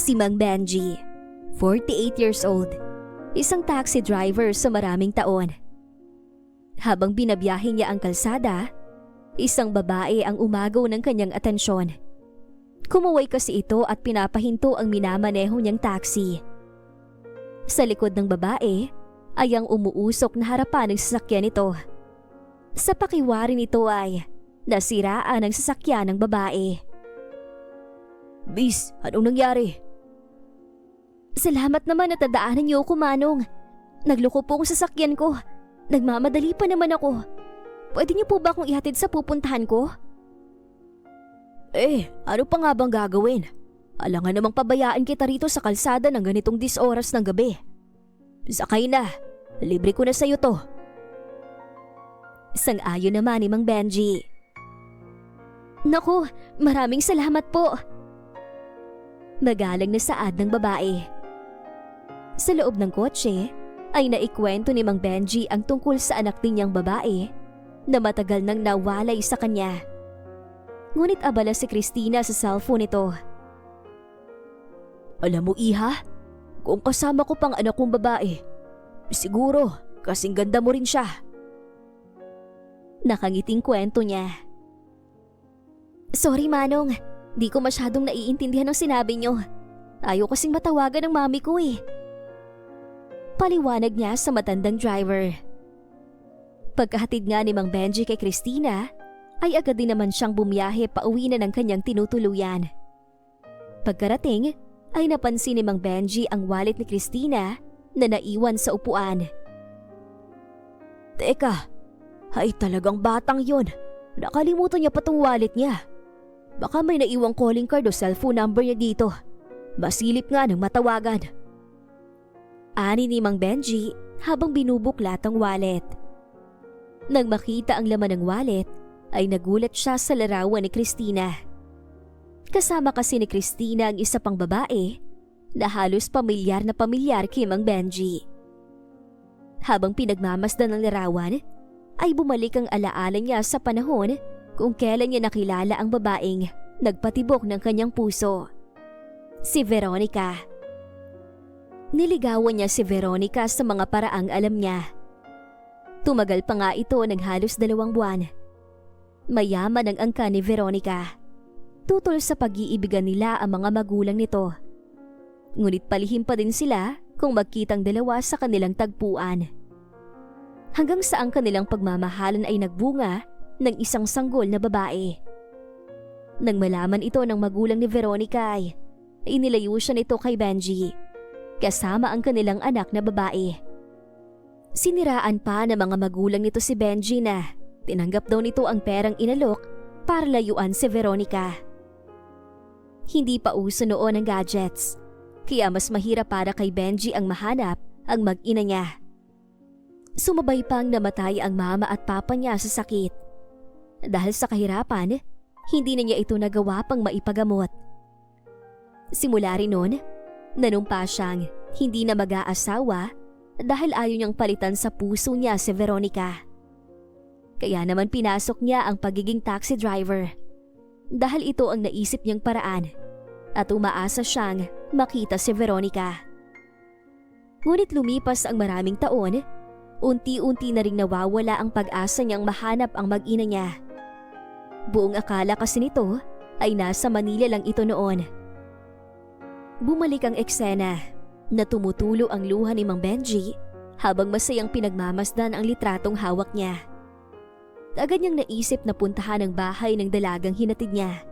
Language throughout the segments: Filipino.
Si Mang Benji, 48 years old, isang taxi driver sa maraming taon. Habang binabiyahe niya ang kalsada, isang babae ang umagaw ng kanyang atensyon. Kumuway kasi ito at pinapahinto ang minamaneho niyang taxi. Sa likod ng babae ay ang umuusok na harapan ng sasakyan nito. Sa pakiwari nito ay nasiraan ang sasakyan ng babae. "Miss, anong nangyari?" "Salamat naman at nadaanan niyo ako, Manong. Nagloko po ang sasakyan ko. Nagmamadali pa naman ako. Pwede niyo po ba akong ihatid sa pupuntahan ko?" Ano pa nga bang gagawin? Alangan namang pabayaan kita rito sa kalsada ng ganitong 10 oras ng gabi. Sakay na. Libre ko na sa'yo to. Sang-ayon naman ni Mang Benji. "Naku, maraming salamat po." Magalang na saad ng babae. Sa loob ng kotse ay naikwento ni Mang Benji ang tungkol sa anak din niyang babae na matagal nang nawalay sa kanya. Ngunit abala si Christina sa cellphone nito. "Alam mo, Iha, kung kasama ko pang anak kong babae, siguro kasing ganda mo rin siya." Nakangiting kwento niya. "Sorry, Manong. Di ko masyadong naiintindihan ang sinabi niyo. Ayaw kasing matawagan ng mami ko eh." Paliwanag niya sa matandang driver. Pagkahatid nga ni Mang Benji kay Christina, ay agad din naman siyang bumiyahe pauwi na ng kanyang tinutuluyan. Pagkarating, ay napansin ni Mang Benji ang wallet ni Christina na naiwan sa upuan. "Teka, ay talagang batang yon. Nakalimutan niya pa tong wallet niya. Baka may naiwang calling card o cellphone number niya dito. Masilip nga ng matawagan." Ani ni Mang Benji habang binubuklat ang wallet. Nang makita ang laman ng wallet, ay nagulat siya sa larawan ni Christina. Kasama kasi ni Christina ang isa pang babae na halos pamilyar kay Mang Benji. Habang pinagmamasdan ng larawan, ay bumalik ang alaala niya sa panahon kung kailan niya nakilala ang babaeng nagpatibok ng kanyang puso. Si Veronica. Niligawan niya si Veronica sa mga paraang alam niya. Tumagal pa nga ito ng halos 2 buwan. Mayaman ang angka ni Veronica. Tutol sa pag-iibigan nila ang mga magulang nito. Ngunit palihim pa din sila kung magkitang dalawa sa kanilang tagpuan. Hanggang sa ang kanilang pagmamahalan ay nagbunga ng isang sanggol na babae. Nang malaman ito ng magulang ni Veronica ay inilayo siya nito kay Benji, kasama ang kanilang anak na babae. Siniraan pa ng mga magulang nito si Benji na tinanggap daw nito ang perang inalok para layuan si Veronica. Hindi pa uso noon ang gadgets, kaya mas mahirap para kay Benji ang mahanap ang mag-ina niya. Sumabay pang namatay ang mama at papa niya sa sakit. Dahil sa kahirapan, hindi na niya ito nagawa pang maipagamot. Simula rin noon, nanumpa siyang hindi na mag-aasawa dahil ayaw niyang palitan sa puso niya si Veronica. Kaya naman pinasok niya ang pagiging taxi driver dahil ito ang naisip niyang paraan at umaasa siyang makita si Veronica. Ngunit lumipas ang maraming taon, unti-unti na ring nawawala ang pag-asa niyang mahanap ang mag-ina niya. Buong akala kasi nito ay nasa Manila lang ito noon. Bumalik ang eksena na tumutulo ang luha ni Mang Benji habang masayang pinagmamasdan ang litratong hawak niya. Agad niyang naisip na puntahan ang bahay ng dalagang hinatid niya.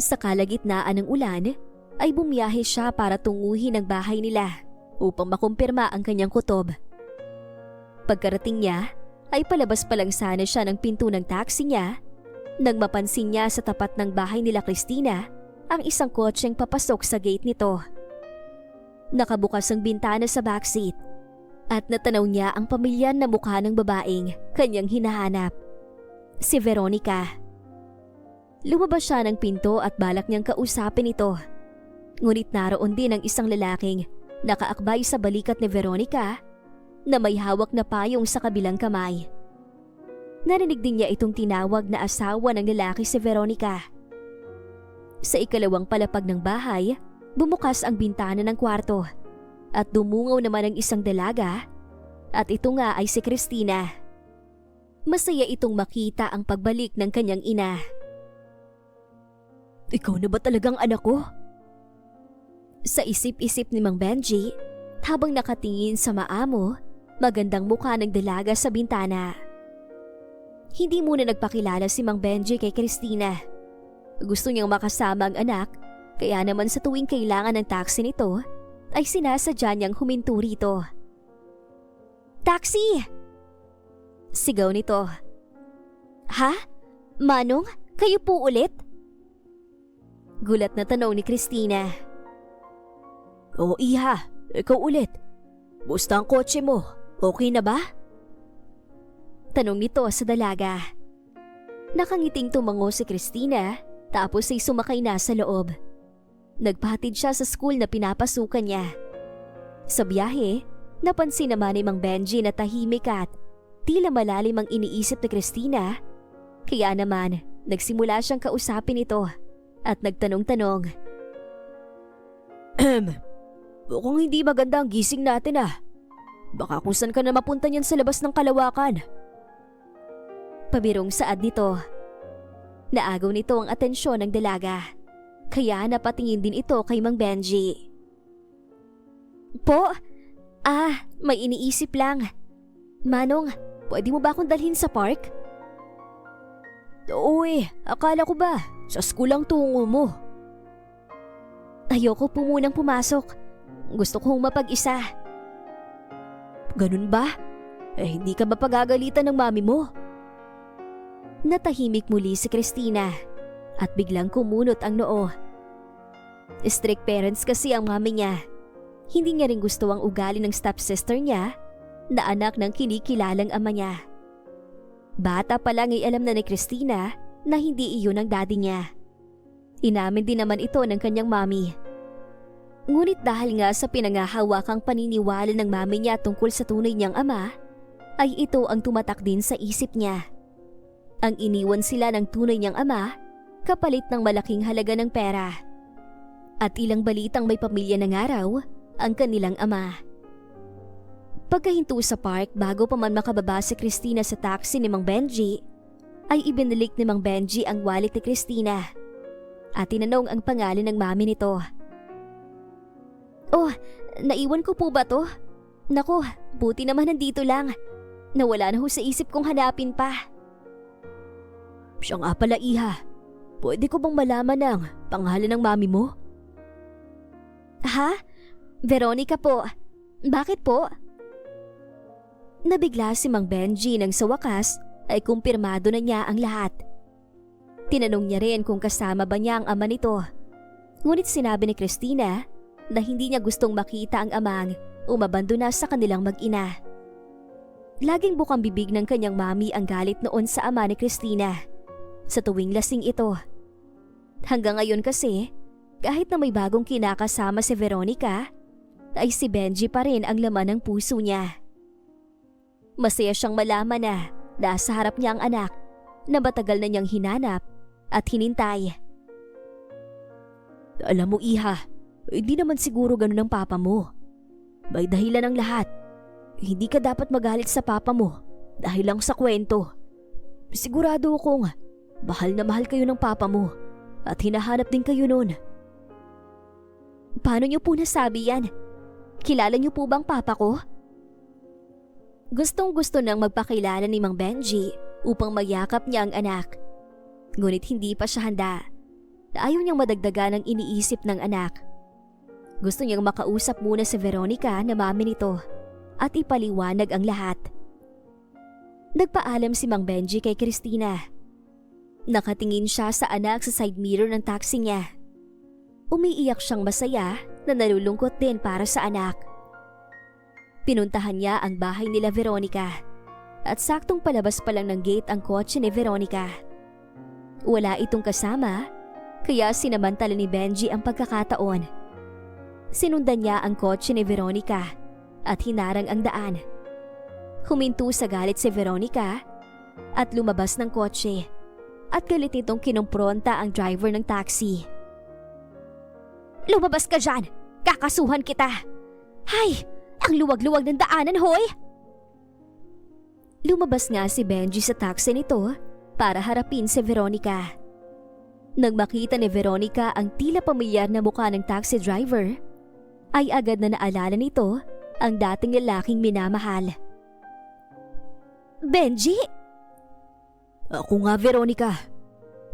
Sa kalagitnaan ng ulan ay bumiyahe siya para tunguhin ang bahay nila upang makumpirma ang kanyang kutob. Pagkarating niya ay palabas pa lang sana siya ng pinto ng taxi niya nang mapansin niya sa tapat ng bahay nila Christina ang isang kotseng papasok sa gate nito. Nakabukas ang bintana sa backseat at natanaw niya ang pamilyar na mukha ng babaeng kanyang hinahanap, si Veronica. Lumabas siya ng pinto at balak niyang kausapin ito. Ngunit naroon din ang isang lalaking nakaakbay sa balikat ni Veronica na may hawak na payong sa kabilang kamay. Narinig din niya itong tinawag na asawa ng lalaki si Veronica. Sa ikalawang palapag ng bahay Bumukas ang bintana ng kwarto at dumungaw naman ang isang dalaga at ito nga ay si Christina. Masaya itong makita ang pagbalik ng kanyang ina. "Ikaw na ba talagang anak ko?" Sa isip-isip ni Mang Benji habang nakatingin sa maamo, magandang mukha ng dalaga sa bintana. Hindi muna nagpakilala si Mang Benji kay Christina. Gusto niyang makasama ang anak, kaya naman sa tuwing kailangan ng taxi nito ay sinasadya niyang huminto rito. "Taxi!" Sigaw nito. "Ha? Manong, kayo po ulit?" Gulat na tanong ni Christina. "Oo, iha, ikaw ulit. Busta ang kotse mo? Okay na ba?" Tanong nito sa dalaga. Nakangiting tumango si Christina tapos ay sumakay na sa loob. Nagpahatid siya sa school na pinapasukan niya. Sa biyahe, napansin naman ni Mang Benji na tahimik at tila malalim ang iniisip ni Christina. Kaya naman, nagsimula siyang kausapin ito at nagtanong-tanong. "Mukhang hindi maganda ang gising natin ah. Baka kung saan ka na mapunta niyan sa labas ng kalawakan." Pabirong saad nito. Naagaw nito ang atensyon ng dalaga, kaya napatingin din ito kay Mang Benji. "Po? May iniisip lang. Manong, pwede mo ba akong dalhin sa park?" "Oo akala ko ba sa school ang tungo mo?" "Ayoko po munang pumasok. Gusto kong mapag-isa." "Ganun ba? Hindi ka ba pagagalitan ng mami mo?" Natahimik muli si Christina at biglang kumunot ang noo. Strict parents kasi ang mami niya. Hindi niya rin gusto ang ugali ng stepsister niya na anak ng kinikilalang ama niya. Bata pa lang ay alam na ni Christina na hindi iyon ang daddy niya. Inamin din naman ito ng kanyang mami. Ngunit dahil nga sa pinangahawakang paniniwala ng mami niya tungkol sa tunay niyang ama, ay ito ang tumatak din sa isip niya. Ang iniwan sila ng tunay niyang ama kapalit ng malaking halaga ng pera. At ilang balitang may pamilya ng araw ang kanilang ama. Pagkahinto sa park bago pa man makababa si Christina sa taxi ni Mang Benji, ay ibinalik ni Mang Benji ang wallet ni Christina at tinanong ang pangalan ng mami nito. "Oh, naiwan ko po ba to? Nako, buti naman nandito lang. Nawala na ho sa isip kong hanapin pa." "Siya nga pala iha, pwede ko bang malaman ang pangalan ng mami mo?" "Ha? Veronica po. Bakit po?" Nabigla si Mang Benji nang sa wakas ay kumpirmado na niya ang lahat. Tinanong niya rin kung kasama ba niya ang ama nito. Ngunit sinabi ni Christina na hindi niya gustong makita ang amang umabandona sa kanilang mag-ina. Laging bukang bibig ng kanyang mami ang galit noon sa ama ni Christina sa tuwing lasing ito. Hanggang ngayon kasi, kahit na may bagong kinakasama si Veronica, ay si Benji pa rin ang laman ng puso niya. Masaya siyang malaman na nasa harap niya ang anak na matagal na niyang hinanap at hinintay. "Alam mo iha, hindi naman siguro ganun ang papa mo. May dahilan ang lahat. Hindi ka dapat magalit sa papa mo dahil lang sa kwento. Sigurado akong mahal na mahal kayo ng papa mo at hinahanap din kayo nun." "Paano niyo po nasabi yan? Kilala niyo po bang papa ko?" Gustong-gusto nang magpakilala ni Mang Benji upang mayakap niya ang anak. Ngunit hindi pa siya handa. Ayaw niyang madagdagan ang iniisip ng anak. Gusto niyang makausap muna si Veronica na mami nito at ipaliwanag ang lahat. Nagpaalam si Mang Benji kay Christina. Nakatingin siya sa anak sa side mirror ng taxi niya. Umiiyak siyang masaya na nalulungkot din para sa anak. Pinuntahan niya ang bahay nila Veronica at saktong palabas pa lang ng gate ang kotse ni Veronica. Wala itong kasama, kaya sinamantala ni Benji ang pagkakataon. Sinundan niya ang kotse ni Veronica at hinarang ang daan. Huminto sa galit si Veronica at lumabas ng kotse at galit nitong kinumpronta ang driver ng taxi. Lumabas ka dyan! Kakasuhan kita! Hay! Ang luwag-luwag ng daanan, hoy! Lumabas nga si Benji sa taxi nito para harapin si Veronica. Nang makita ni Veronica ang tila pamilyar na mukha ng taxi driver, ay agad na naalala nito ang dating lalaking minamahal. Benji? Ako nga, Veronica.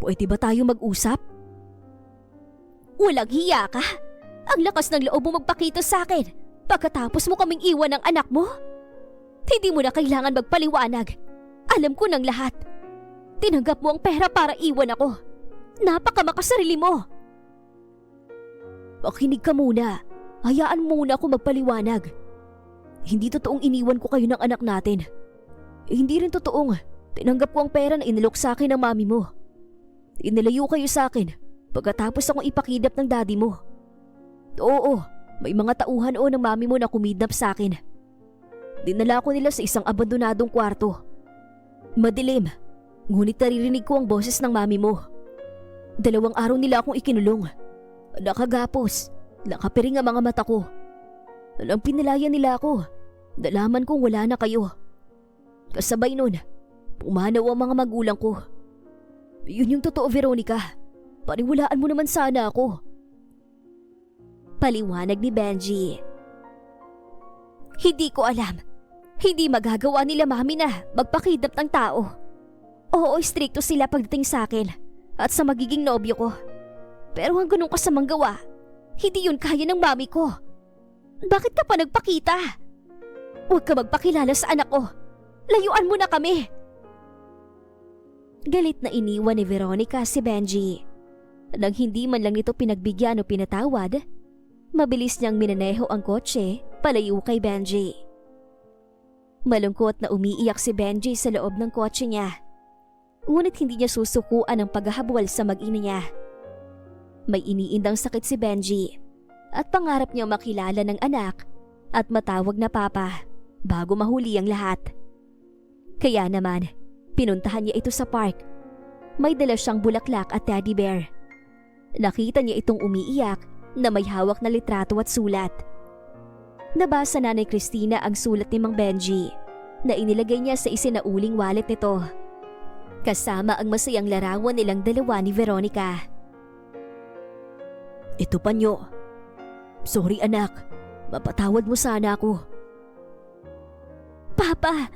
Pwede ba tayo mag-usap? Walang hiya ka? Ang lakas ng loob mo magpakita sa akin pagkatapos mo kaming iwan ng anak mo? Hindi mo na kailangan magpaliwanag. Alam ko ng lahat. Tinanggap mo ang pera para iwan ako. Napakamakasarili mo. Makinig ka muna. Hayaan muna ako magpaliwanag. Hindi totoong iniwan ko kayo ng anak natin. Hindi rin totoong tinanggap ko ang pera na inalok sa akin ng mami mo. Inilayo kayo sa akin pagkatapos akong ipakidnap ng daddy mo. Oo, may mga tauhan ng mami mo na kumidnap sa akin. Dinala ko nila sa isang abandonadong kwarto. Madilim, ngunit naririnig ko ang boses ng mami mo. 2 araw nila akong ikinulong. Nakagapos, nakapiring ang mga mata ko. Nang pinalayan nila ako, nalaman kong wala na kayo. Kasabay nun, pumanaw ang mga magulang ko. Yun yung totoo, Veronica. Paniwalaan mo naman sana ako. Paliwanag ni Benji. Hindi ko alam. Hindi magagawa nila mami na magpakidnap ng tao. Oo, strikto sila pagdating sa akin at sa magiging nobyo ko. Pero ang ganung kasamang gawa, hindi yun kaya ng mami ko. Bakit ka pa nagpakita? Huwag ka magpakilala sa anak ko. Layuan mo na kami. Galit na iniwan ni Veronica si Benji. Nang hindi man lang nito pinagbigyan o pinatawad, mabilis niyang minaneho ang kotse palayo kay Benji. Malungkot na umiiyak si Benji sa loob ng kotse niya. Ngunit hindi niya susukuan ang paghahabol sa mag-ina niya. May iniindang sakit si Benji at pangarap niyang makilala ng anak at matawag na papa bago mahuli ang lahat. Kaya naman, pinuntahan niya ito sa park. May dala siyang bulaklak at teddy bear. Nakita niya itong umiiyak na may hawak na litrato at sulat. Nabasa na ni Christina ang sulat ni Mang Benji na inilagay niya sa isinauling wallet nito. Kasama ang masayang larawan nilang dalawa ni Veronica. Ito pa nyo. Sorry anak, mapatawad mo sana ako. Papa,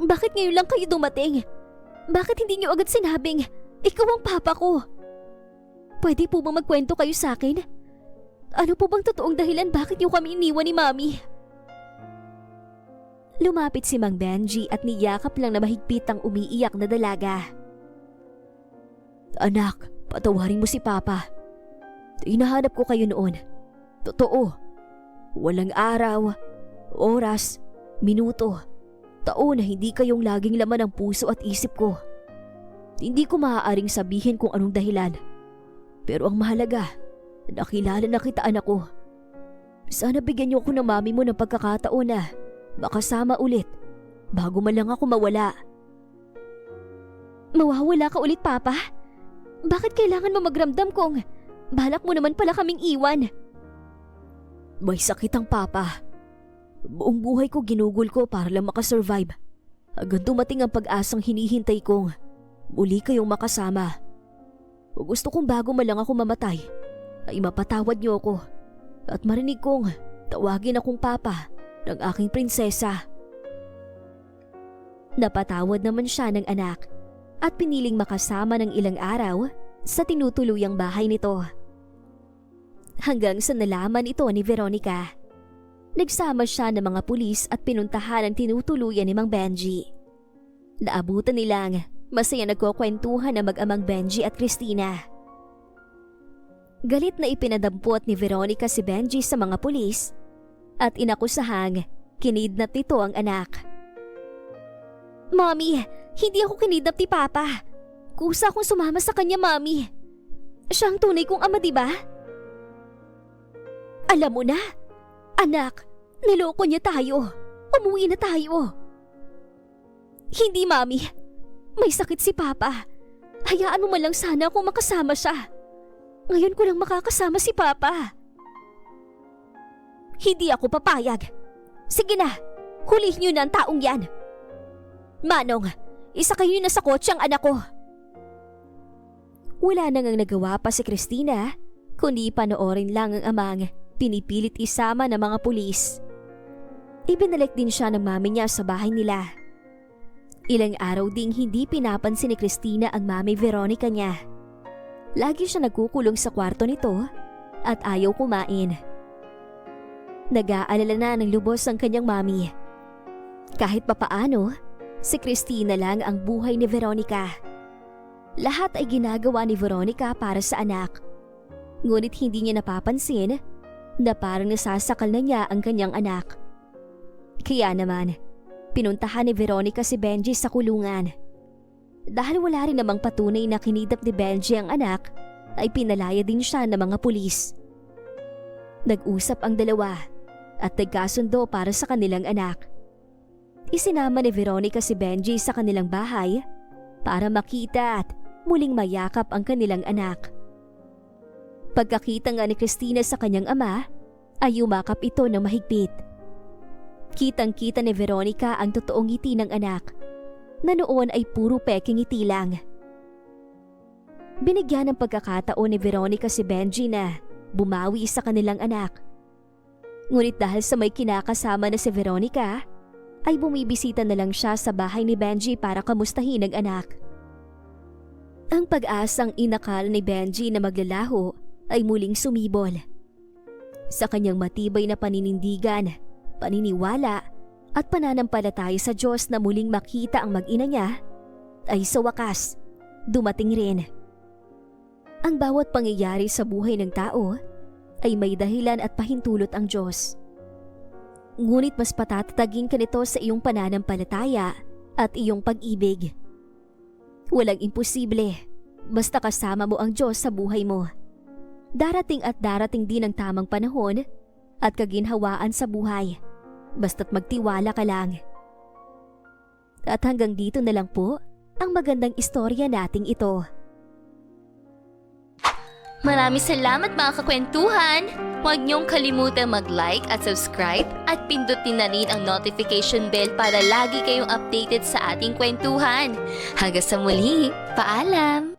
bakit ngayon lang kayo dumating? Bakit hindi niyo agad sinabing ikaw ang papa ko? Pwede po bang magkwento kayo sa akin? Ano po bang totoong dahilan bakit niyo kami iniwan ni Mami? Lumapit si Mang Benji at niyakap lang na mahigpit ang umiiyak na dalaga. Anak, patawarin mo si Papa. Hinahanap ko kayo noon. Totoo. Walang araw, oras, minuto, taon na hindi kayong laging laman ng puso at isip ko. Hindi ko maaaring sabihin kung anong dahilan. Pero ang mahalaga, nakilala na kita anak ko. Sana bigyan niyo ako ng mami mo ng pagkakataon na makasama ulit bago man lang ako mawala. Mawawala ka ulit, Papa? Bakit kailangan mo magramdam kung balak mo naman pala kaming iwan? May sakit ang Papa. Buong buhay ko ginugol ko para lang makasurvive. Hanggang dumating ang pag-asang hinihintay kong muli kayong makasama. Gusto kong bago man lang ako mamatay ay mapatawad niyo ako at marinig kong tawagin akong Papa ng aking prinsesa. Napatawad naman siya ng anak at piniling makasama ng ilang araw sa tinutuluyang bahay nito. Hanggang sa nalaman ito ni Veronica. Nagsama siya ng mga pulis at pinuntahan ang tinutuluyan ni Mang Benji. Naabutan nilang masaya nagkukwentuhan ng mag-amang Benji at Christina. Galit na ipinadampot ni Veronica si Benji sa mga pulis at inakusahang kinidnap nito ang anak. Mommy, hindi ako kinidnap ni Papa. Kusa akong sumama sa kanya, Mommy. Siya ang tunay kong ama, diba? Alam mo na, anak, niloko niya tayo. Umuwi na tayo. Hindi, Mommy. May sakit si Papa. Hayaan mo man lang sana akong makasama siya. Ngayon ko lang makakasama si Papa. Hindi ako papayag. Sige na, hulihin niyo na ang taong yan. Manong, isa kayo na sa kotse ang anak ko. Wala nang nagawa pa si Christina, kundi panoorin lang ang amang pinipilit isama ng mga pulis. Ibinalik din siya ng mami niya sa bahay nila. Ilang araw ding hindi pinapansin ni Christina ang mami Veronica niya. Lagi siya nagkukulong sa kwarto nito at ayaw kumain. Nag-aalala na ng lubos ang kanyang mami. Kahit papaano, si Christina lang ang buhay ni Veronica. Lahat ay ginagawa ni Veronica para sa anak. Ngunit hindi niya napapansin na parang nasasakal na niya ang kanyang anak. Kaya naman, pinuntahan ni Veronica si Benji sa kulungan. Dahil wala rin namang patunay na kinidnap ni Benji ang anak, ay pinalaya din siya ng mga pulis. Nag-usap ang dalawa at nagkasundo para sa kanilang anak. Isinama ni Veronica si Benji sa kanilang bahay para makita at muling mayakap ang kanilang anak. Pagkakita nga ni Christina sa kanyang ama, ay yumakap ito ng mahigpit. Kitang-kita ni Veronica ang totoong ngiti ng anak, na noon ay puro peking ngiti lang. Binigyan ng pagkakataon ni Veronica si Benji na bumawi sa kanilang anak. Ngunit dahil sa may kinakasama na si Veronica, ay bumibisita na lang siya sa bahay ni Benji para kamustahin ang anak. Ang pag-asang inakala ni Benji na maglalaho ay muling sumibol. Sa kanyang matibay na paninindigan, paniniwala at pananampalataya sa Diyos na muling makita ang mag-ina niya, ay sa wakas, dumating rin. Ang bawat pangyayari sa buhay ng tao ay may dahilan at pahintulot ang Diyos. Ngunit mas patatatagin ka nito sa iyong pananampalataya at iyong pag-ibig. Walang imposible, basta kasama mo ang Diyos sa buhay mo. Darating at darating din ang tamang panahon at kaginhawaan sa buhay, basta't magtiwala ka lang. At hanggang dito na lang po ang magandang istorya nating ito. Maraming salamat mga kakwentuhan! Huwag niyong kalimutang mag-like at subscribe at pindutin na rin ang notification bell para lagi kayong updated sa ating kwentuhan. Hanggang sa muli, paalam!